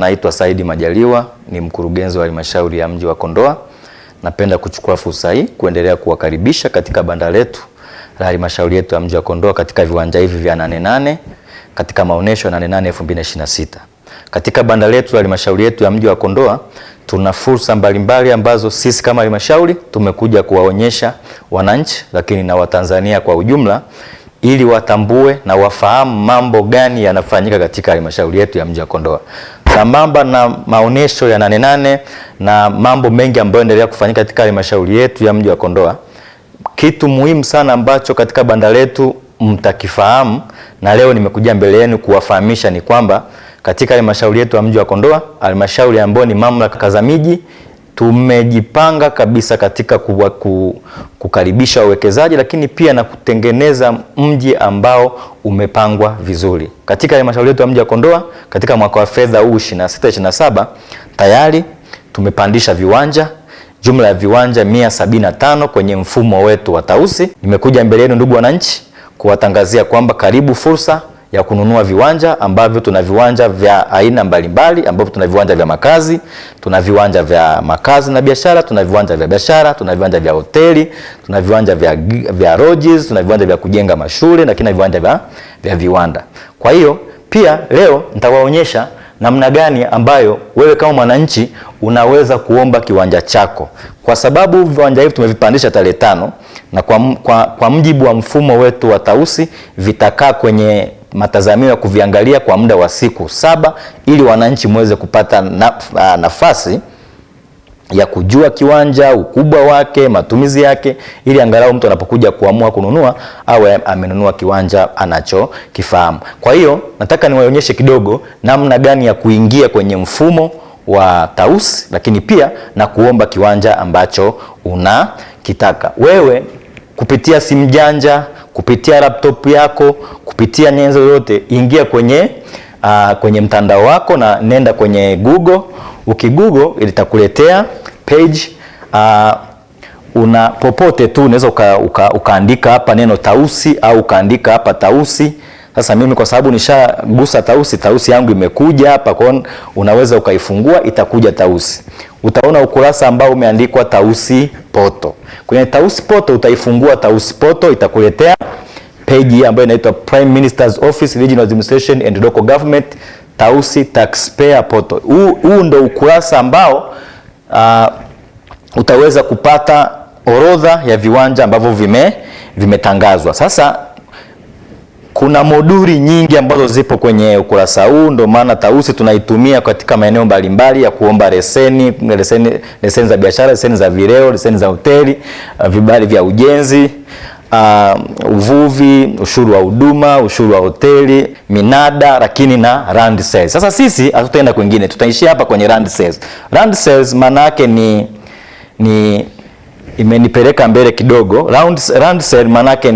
Naitwa Saidi Majaliwa, ni mkurugenzi wa halmashauri ya mji wa Kondoa. Napenda kuchukua fursa hii kuendelea kuwakaribisha katika banda letu la halmashauri yetu ya mji wa Kondoa katika viwanja hivi vya 88 katika maonesho ya 88 2026. Katika banda letu la halmashauri yetu ya mji wa Kondoa tuna fursa mbalimbali ambazo sisi kama halmashauri tumekuja kuwaonyesha wananchi lakini na Watanzania kwa ujumla ili watambue na wafahamu mambo gani yanafanyika katika halmashauri yetu ya mji wa Kondoa. Sambamba na maonesho ya 88 na mambo mengi ambayo yanaendelea kufanyika katika halmashauri yetu ya mji wa Kondoa, kitu muhimu sana ambacho katika banda letu mtakifahamu na leo nimekuja mbele yenu kuwafahamisha ni kwamba katika halmashauri yetu ya mji wa Kondoa, halmashauri ambayo ni mamlaka za miji, tumejipanga kabisa katika kukaribisha wawekezaji lakini pia na kutengeneza mji ambao umepangwa vizuri. Katika halmashauri yetu ya mji wa Kondoa katika mwaka wa fedha huu 26/27 tayari tumepandisha viwanja, jumla ya viwanja 175 kwenye mfumo wetu wa Tausi. Nimekuja mbele yenu ndugu wananchi kuwatangazia kwamba karibu fursa ya kununua viwanja ambavyo tuna viwanja vya aina mbalimbali ambavyo tuna viwanja vya makazi, tuna viwanja vya makazi na biashara, tuna viwanja vya biashara, tuna viwanja vya hoteli, tuna viwanja vya lodges, tuna viwanja vya kujenga mashule na kina viwanja vya viwanda. Kwa hiyo pia leo nitawaonyesha namna gani ambayo wewe kama mwananchi unaweza kuomba kiwanja chako. Kwa sababu viwanja hivi tumevipandisha tarehe 5 na kwa mjibu wa mfumo wetu wa Tausi vitakaa kwenye matazamio ya kuviangalia kwa muda wa siku 7 ili wananchi muweze kupata nafasi ya kujua kiwanja, ukubwa wake, matumizi yake, ili angalau mtu anapokuja kuamua kununua awe amenunua kiwanja anachokifahamu. Kwa hiyo nataka niwaonyeshe kidogo namna gani ya kuingia kwenye mfumo wa Tausi lakini pia na kuomba kiwanja ambacho unakitaka. Wewe kupitia simu janja, kupitia laptop yako, kupitia nyenzo yote, ingia kwenye mtandao wako na nenda kwenye Google. Ukigoogle itakuletea page popote tu unaweza ukaandika hapa neno Tausi au ukaandika hapa Tausi. Sasa mimi kwa sababu nishagusa Tausi yangu imekuja hapa, kwa unaweza ukaifungua itakuja Tausi. Utaona ukurasa ambao umeandikwa Tausi Poto. Kwenye Tausi Poto utaifungua Tausi Poto, itakuletea page ambayo inaitwa Prime Minister's Office Regional Administration and Local Government Tausi Taxpayer Poto. Huu ndo ukurasa ambao utaweza kupata orodha ya viwanja ambavyo vimetangazwa. Sasa kuna moduli nyingi ambazo zipo kwenye ukurasa huu, ndio maana Tausi tunaitumia katika maeneo mbalimbali ya kuomba leseni za biashara, leseni za vileo, leseni za hoteli, vibali vya ujenzi, uvuvi, ushuru wa huduma, ushuru wa hoteli, minada, lakini na land sales. Sasa sisi hatutaenda kwingine, tutaishia hapa kwenye land sales. Land sales maana yake ni imenipeleka mbele kidogo. Land sale maana yake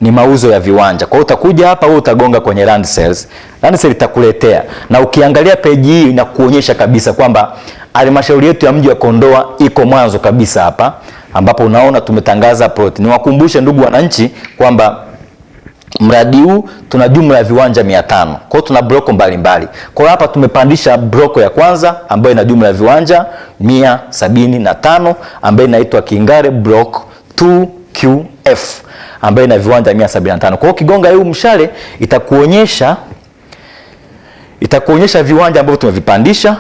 ni mauzo ya viwanja. Kwa hiyo utakuja hapa wewe utagonga kwenye land sales. Land sale itakuletea na ukiangalia page hii inakuonyesha kabisa kwamba halmashauri yetu ya mji wa Kondoa iko mwanzo kabisa hapa ambapo unaona tumetangaza plot. Niwakumbushe ndugu wananchi kwamba mradi huu tuna jumla ya viwanja 500. Kwa hiyo tuna bloko mbalimbali. Kwa hapa tumepandisha bloko ya kwanza ambayo ina jumla ya viwanja 175 ambayo inaitwa Kingare Block 2QF ambayo ina viwanja 175. Kwa hiyo kigonga huu mshale itakuonyesha viwanja ambavyo tumevipandisha.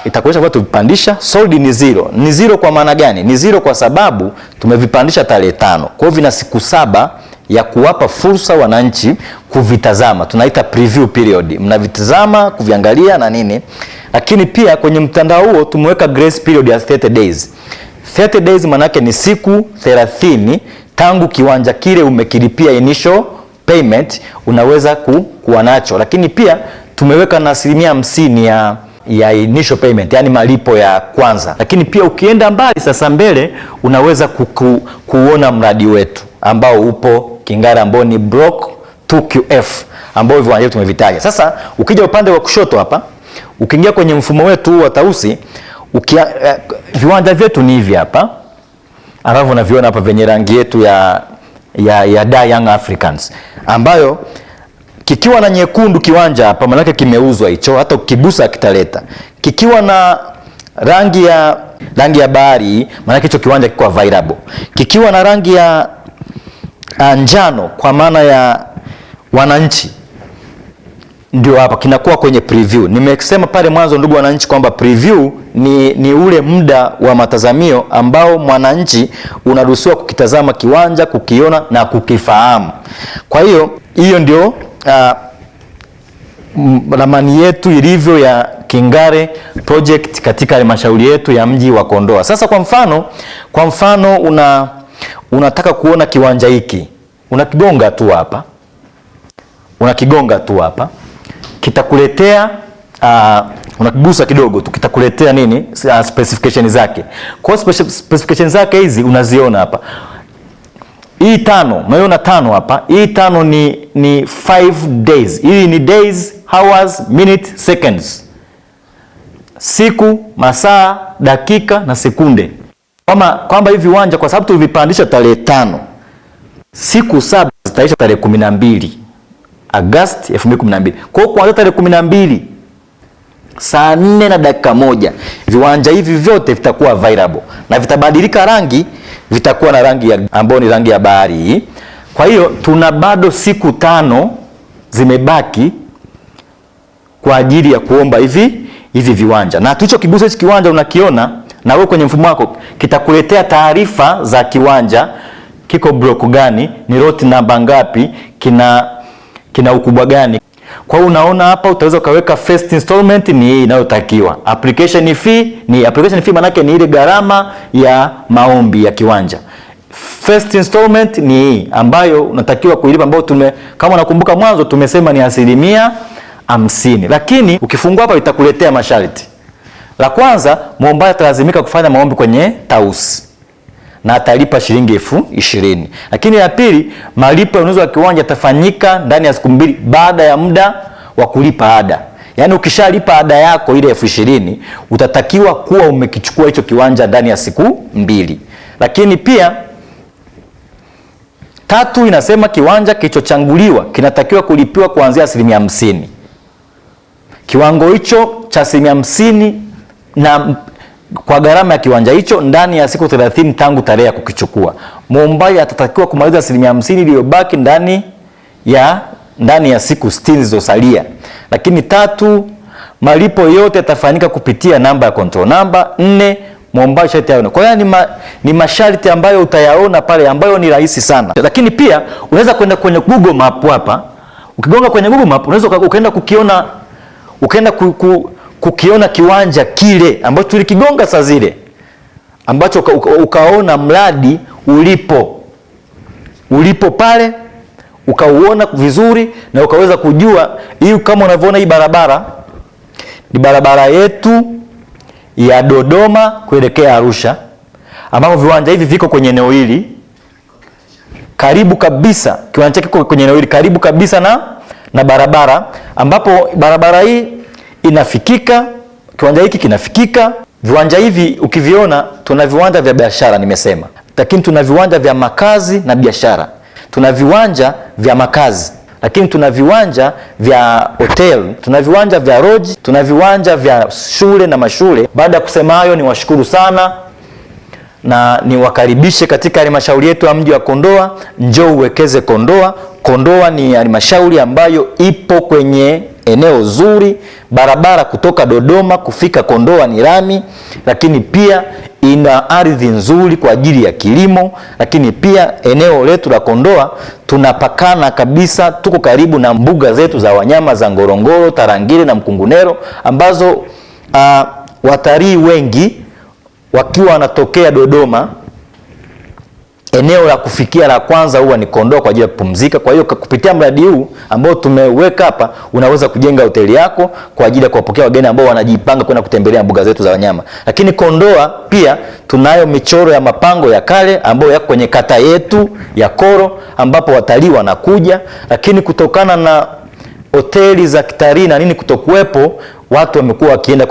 Itakuonyesha kwa tuvipandisha. Sold ni 0. Ni 0 kwa maana gani? Ni 0 kwa sababu tumevipandisha tarehe 5. Kwa hiyo vina siku 7 ya kuwapa fursa wananchi kuvitazama. Tunaita preview period. Mnavitazama, kuviangalia na nini. Lakini pia kwenye mtandao huo tumeweka grace period ya 30 days. 30 days maana yake ni siku 30 tangu kiwanja kile umekilipia initial payment unaweza kuwa nacho. Lakini pia tumeweka na 50% ya initial payment, yani malipo ya kwanza. Lakini pia ukienda mbali sasa mbele unaweza kuona mradi wetu ambao upo Kingara ambao ni block 2QF ambao viwanja tumevitaja. Sasa ukija upande wa kushoto hapa, ukiingia kwenye mfumo wetu wa Tausi, viwanja vyetu ni hivi hapa. Alafu unaviona hapa venye rangi yetu ya Young Africans ambayo Kikiwa na nyekundu kiwanja hapa, maana yake kimeuzwa hicho, hata ukigusa kitaleta. Kikiwa na rangi ya bahari, maana yake hicho kiwanja kiko available. Kikiwa na rangi ya njano, kwa maana ya wananchi, ndio hapa kinakuwa kwenye preview. Nimesema pale mwanzo, ndugu wananchi, kwamba preview ni ule muda wa matazamio ambao mwananchi unaruhusiwa kukitazama kiwanja, kukiona na kukifahamu. Kwa hiyo ndio ramani yetu ilivyo ya Kingare project katika halmashauri yetu ya mji wa Kondoa. Sasa kwa mfano unataka kuona kiwanja hiki, unakigonga tu hapa, kitakuletea unakigusa kidogo tu, kitakuletea nini, specification zake. Kwa specification zake hizi unaziona hapa. Hii 5, unaona 5 hapa. Hii 5 ni 5 days. Hii ni days, hours, minutes, seconds. Siku, masaa, dakika na sekunde. Kwamba hivi viwanja kwa sababu tulivipandisha tarehe 5, siku 7 zitaisha tarehe 12 Agosti 2012. Kwa hiyo kuanzia tarehe 12 saa 4 na dakika 1 viwanja hivi vyote vitakuwa available na vitabadilika rangi, vitakuwa na rangi ambayo ni rangi ya bahari. Kwa hiyo tuna bado siku 5 zimebaki kwa ajili ya kuomba hivi viwanja. Na tulichokigusa hichi kiwanja unakiona, na wewe kwenye mfumo wako kitakuletea taarifa za kiwanja, kiko block gani, ni lot namba ngapi, kina ukubwa gani. Kwa hiyo unaona hapa utaweza ukaweka first installment ni hii inayotakiwa. Application fee maana yake ni ile gharama ya maombi ya kiwanja. First installment ni hii ambayo unatakiwa kuilipa, ambayo kama unakumbuka mwanzo tumesema ni 50%. Lakini ukifungua hapa itakuletea masharti. La kwanza, muombaji atalazimika kufanya maombi kwenye tausi na atalipa shilingi 20,000. Lakini ya pili, malipo ya ununuzi wa kiwanja yatafanyika ndani ya siku 2 baada ya muda wa kulipa ada. Yaani ukishalipa ada yako ile 20,000, utatakiwa kuwa umekichukua hicho kiwanja ndani ya siku 2. Lakini pia 3 inasema kiwanja kilichochanguliwa kinatakiwa kulipiwa kuanzia 50%. Kiwango hicho cha 50% na kwa gharama ya kiwanja hicho ndani ya siku 30 tangu tarehe ya kukichukua. Muombaji atatakiwa kumaliza 50% iliyobaki ndani ya siku 60 zilizosalia. Lakini 3, malipo yote yatafanyika kupitia namba ya control number. 4, muombaji sharti yaone. Kwa hiyo ni masharti ambayo utayaona pale, ambayo ni rahisi sana. Lakini pia unaweza kwenda kwenye Google Map hapa. Ukigonga kwenye Google Map unaweza ukaenda kukiona kiwanja kile ambacho tulikigonga saa zile, ambacho ukaona mradi ulipo pale, ukauona vizuri na ukaweza kujua hii. Kama unavyoona hii barabara ni barabara yetu ya Dodoma kuelekea Arusha, ambapo viwanja hivi viko kwenye eneo hili karibu kabisa. Kiwanja kiko kwenye eneo hili karibu kabisa na barabara, ambapo barabara hii inafikika, kiwanja hiki kinafikika. Viwanja hivi ukiviona, tuna viwanja vya biashara nimesema, lakini tuna viwanja vya makazi na biashara. Tuna viwanja vya makazi, lakini tuna viwanja vya hotel, tuna viwanja vya lodge, tuna viwanja vya shule na mashule. Baada ya kusema hayo, niwashukuru sana na niwakaribishe katika halmashauri yetu ya mji wa Kondoa. Njoo uwekeze Kondoa. Kondoa ni halmashauri ambayo ipo kwenye eneo zuri. Barabara kutoka Dodoma kufika Kondoa ni lami, lakini pia ina ardhi nzuri kwa ajili ya kilimo. Lakini pia eneo letu la Kondoa tunapakana kabisa, tuko karibu na mbuga zetu za wanyama za Ngorongoro, Tarangire na Mkungunero, ambazo watalii wengi wakiwa wanatokea Dodoma, eneo la kufikia la kwanza huwa ni Kondoa kwa ajili ya kupumzika. Kwa hiyo kupitia mradi huu ambao tumeweka hapa, unaweza kujenga hoteli yako kwa ajili ya kuwapokea wageni ambao wanajipanga kwenda kutembelea mbuga zetu za wanyama. Lakini Kondoa pia tunayo michoro ya mapango ya kale ambayo yako kwenye kata yetu ya Koro, ambapo watalii wanakuja. Lakini kutokana na hoteli za kitalii na nini kutokuwepo, watu wamekuwa wakienda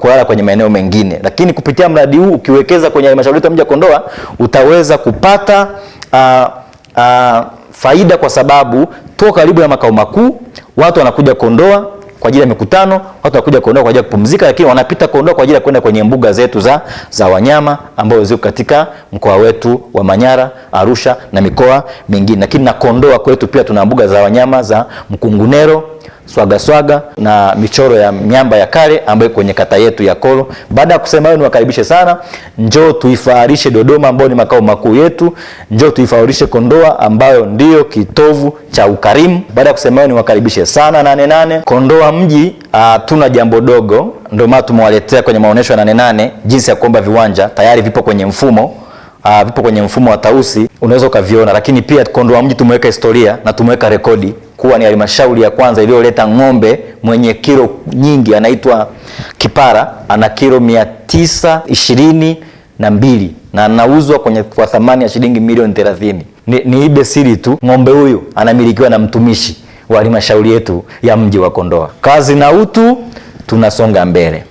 kulala kwenye maeneo mengine. Lakini kupitia mradi huu, ukiwekeza kwenye halmashauri yetu ya mji wa Kondoa, utaweza kupata faida, kwa sababu tuko karibu na makao makuu, watu wanakuja Kondoa kwa ajili ya mikutano, watu wanakuja Kondoa kwa ajili ya kupumzika, lakini wanapita Kondoa kwa ajili ya kwenda kwenye mbuga zetu za wanyama ambazo ziko katika mkoa wetu wa Manyara, Arusha na mikoa mingine. Lakini na Kondoa kwetu pia tuna mbuga za wanyama za Mkungunero, Swagaswaga na michoro ya miamba ya kale ambayo kwenye kata yetu ya Kolo. Baada ya kusema hayo, niwakaribishe sana, njoo tuifaharishe Dodoma ambayo ni makao makuu yetu, njoo tuifaharishe Kondoa ambayo ndio kitovu cha ukarimu. Baada ya kusema hayo, niwakaribishe sana 88 Kondoa mji. Tuna jambo dogo, ndio maana tumewaletea kwenye maonesho ya 88 jinsi ya kuomba viwanja. Tayari vipo kwenye mfumo wa Tausi, unaweza ukaviona. Lakini pia Kondoa mji tumeweka historia na tumeweka rekodi kuwa ni halmashauri ya kwanza iliyoleta ng'ombe mwenye kilo nyingi, anaitwa Kipara, ana kilo 922 na anauzwa kwa thamani ya shilingi milioni 30. Ni ibe siri tu, ng'ombe huyu anamilikiwa na mtumishi wa halmashauri yetu ya mji wa Kondoa. Kazi na utu, tunasonga mbele.